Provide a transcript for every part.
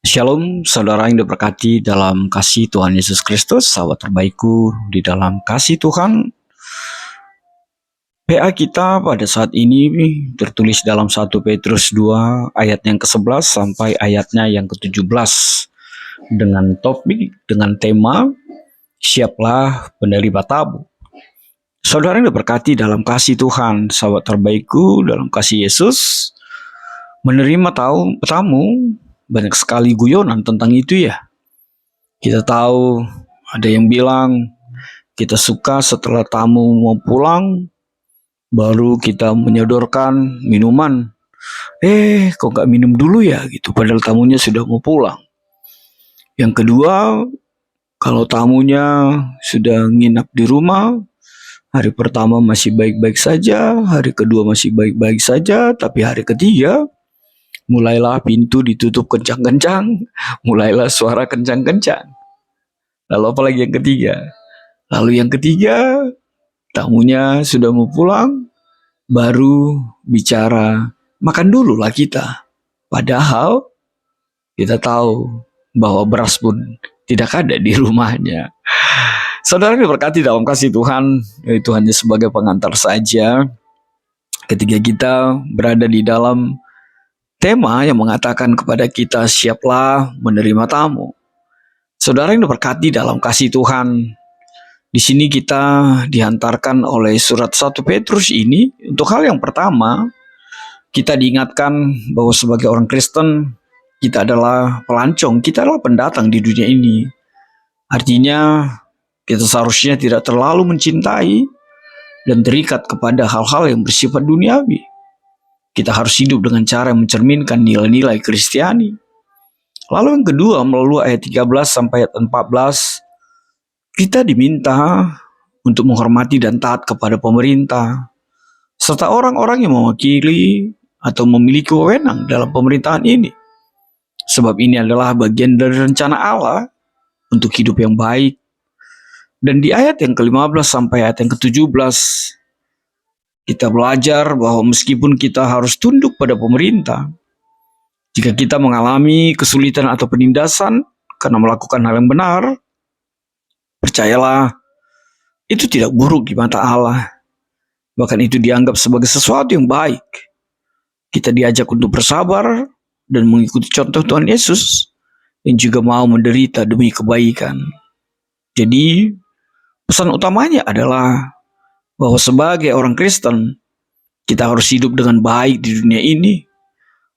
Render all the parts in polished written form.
Shalom, saudara yang diberkati dalam kasih Tuhan Yesus Kristus, sahabat terbaikku di dalam kasih Tuhan. PA kita pada saat ini tertulis dalam 1 Petrus 2 ayat yang ke-11 sampai ayatnya yang ke-17 dengan tema siaplah penerima tamu. Saudara yang diberkati dalam kasih Tuhan, sahabat terbaikku dalam kasih Yesus, menerima tamu. Banyak sekali guyonan tentang itu ya. Kita tahu ada yang bilang kita suka setelah tamu mau pulang baru kita menyodorkan minuman. Kok gak minum dulu ya gitu, padahal tamunya sudah mau pulang. Yang kedua, kalau tamunya sudah nginap di rumah, hari pertama masih baik-baik saja, hari kedua masih baik-baik saja, tapi hari ketiga mulailah pintu ditutup kencang-kencang, mulailah suara kencang-kencang. Lalu apalagi yang ketiga? Lalu yang ketiga, tamunya sudah mau pulang, baru bicara, makan dulu lah kita. Padahal kita tahu bahwa beras pun tidak ada di rumahnya. Saudara diberkati dalam kasih Tuhan, itu hanya sebagai pengantar saja. Ketika kita berada di dalam tema yang mengatakan kepada kita siaplah menerima tamu. Saudara yang diberkati dalam kasih Tuhan, di sini kita dihantarkan oleh surat 1 Petrus ini untuk hal yang pertama, kita diingatkan bahwa sebagai orang Kristen kita adalah pelancong, kita adalah pendatang di dunia ini. Artinya kita seharusnya tidak terlalu mencintai dan terikat kepada hal-hal yang bersifat duniawi. Kita harus hidup dengan cara yang mencerminkan nilai-nilai Kristiani. Lalu yang kedua, melalui ayat 13 sampai ayat 14, kita diminta untuk menghormati dan taat kepada pemerintah, serta orang-orang yang mewakili atau memiliki wewenang dalam pemerintahan ini. Sebab ini adalah bagian dari rencana Allah untuk hidup yang baik. Dan di ayat yang ke-15 sampai ayat yang ke-17, kita belajar bahwa meskipun kita harus tunduk pada pemerintah, jika kita mengalami kesulitan atau penindasan karena melakukan hal yang benar, percayalah, itu tidak buruk di mata Allah. Bahkan itu dianggap sebagai sesuatu yang baik. Kita diajak untuk bersabar dan mengikuti contoh Tuhan Yesus yang juga mau menderita demi kebaikan. Jadi, pesan utamanya adalah bahwa sebagai orang Kristen, kita harus hidup dengan baik di dunia ini,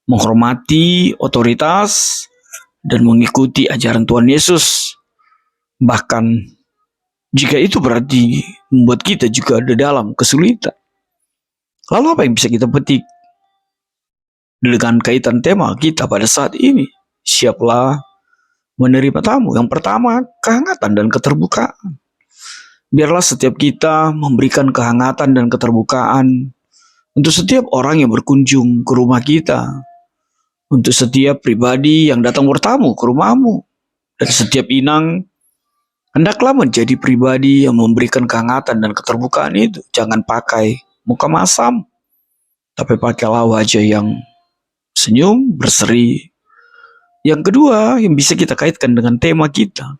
menghormati otoritas, dan mengikuti ajaran Tuhan Yesus. Bahkan, jika itu berarti membuat kita juga ada dalam kesulitan. Lalu apa yang bisa kita petik dengan kaitan tema kita pada saat ini? Siaplah menerima tamu. Yang pertama, kehangatan dan keterbukaan. Biarlah setiap kita memberikan kehangatan dan keterbukaan untuk setiap orang yang berkunjung ke rumah kita, untuk setiap pribadi yang datang bertamu ke rumahmu, dan setiap inang, hendaklah menjadi pribadi yang memberikan kehangatan dan keterbukaan itu. Jangan pakai muka masam, tapi pakailah wajah yang senyum, berseri. Yang kedua yang bisa kita kaitkan dengan tema kita,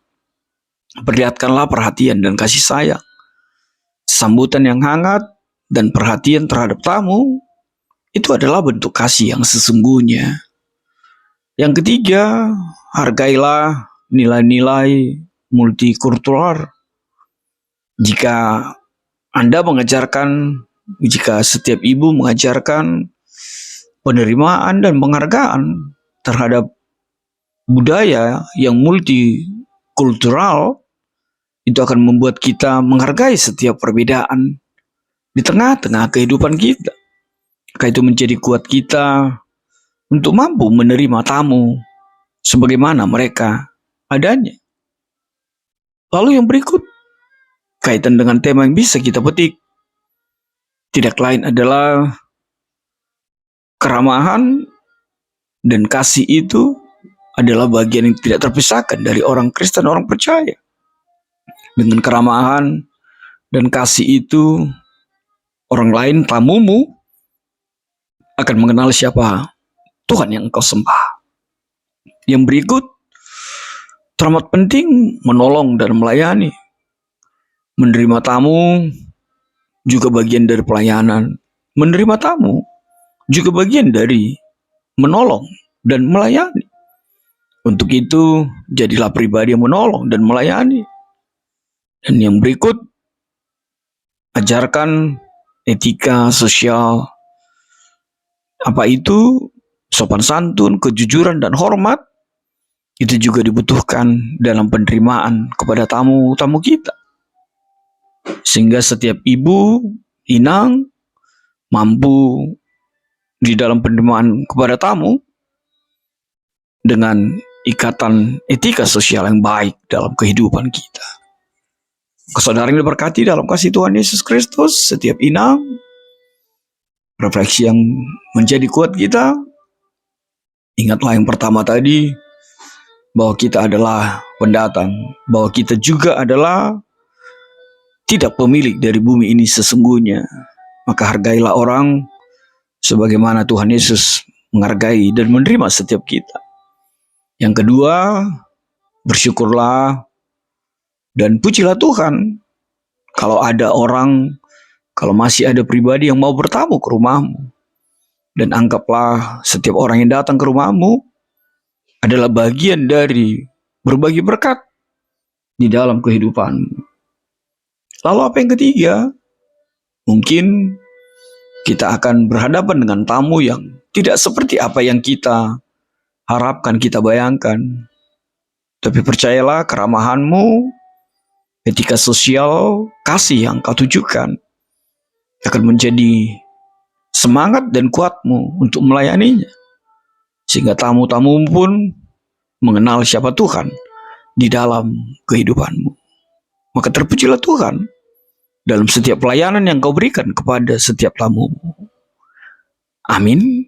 perlihatkanlah perhatian dan kasih sayang. Sambutan yang hangat dan perhatian terhadap tamu, itu adalah bentuk kasih yang sesungguhnya. Yang ketiga, hargailah nilai-nilai multikultural. Jika Anda mengajarkan, jika setiap ibu mengajarkan penerimaan dan penghargaan terhadap budaya yang multikultural, itu akan membuat kita menghargai setiap perbedaan di tengah-tengah kehidupan kita. Maka itu menjadi kuat kita untuk mampu menerima tamu sebagaimana mereka adanya. Lalu yang berikut, kaitan dengan tema yang bisa kita petik, tidak lain adalah keramahan dan kasih itu adalah bagian yang tidak terpisahkan dari orang Kristen, orang percaya. Dengan keramahan dan kasih itu, orang lain, tamumu, akan mengenal siapa Tuhan yang engkau sembah. Yang berikut teramat penting, menolong dan melayani. Menerima tamu juga bagian dari pelayanan. Menerima tamu juga bagian dari menolong dan melayani. Untuk itu, jadilah pribadi yang menolong dan melayani. Dan yang berikut, ajarkan etika sosial. Apa itu? Sopan santun, kejujuran, dan hormat. Itu juga dibutuhkan dalam penerimaan kepada tamu-tamu kita. Sehingga setiap ibu, inang, mampu di dalam penerimaan kepada tamu dengan ikatan etika sosial yang baik dalam kehidupan kita. Saudara yang diberkati dalam kasih Tuhan Yesus Kristus, setiap inang, refleksi yang menjadi kuat kita, ingatlah yang pertama tadi, bahwa kita adalah pendatang, bahwa kita juga adalah tidak pemilik dari bumi ini sesungguhnya. Maka hargailah orang sebagaimana Tuhan Yesus menghargai dan menerima setiap kita. Yang kedua, bersyukurlah dan pujilah Tuhan. Kalau ada orang, kalau masih ada pribadi yang mau bertamu ke rumahmu, dan anggaplah setiap orang yang datang ke rumahmu adalah bagian dari berbagi berkat di dalam kehidupanmu. Lalu apa yang ketiga? Mungkin kita akan berhadapan dengan tamu yang tidak seperti apa yang kita harapkan, kita bayangkan. Tapi percayalah, keramahanmu, etika sosial, kasih yang kau tujukan akan menjadi semangat dan kuatmu untuk melayaninya. Sehingga tamu-tamu pun mengenal siapa Tuhan di dalam kehidupanmu. Maka terpujilah Tuhan dalam setiap pelayanan yang kau berikan kepada setiap tamu. Amin.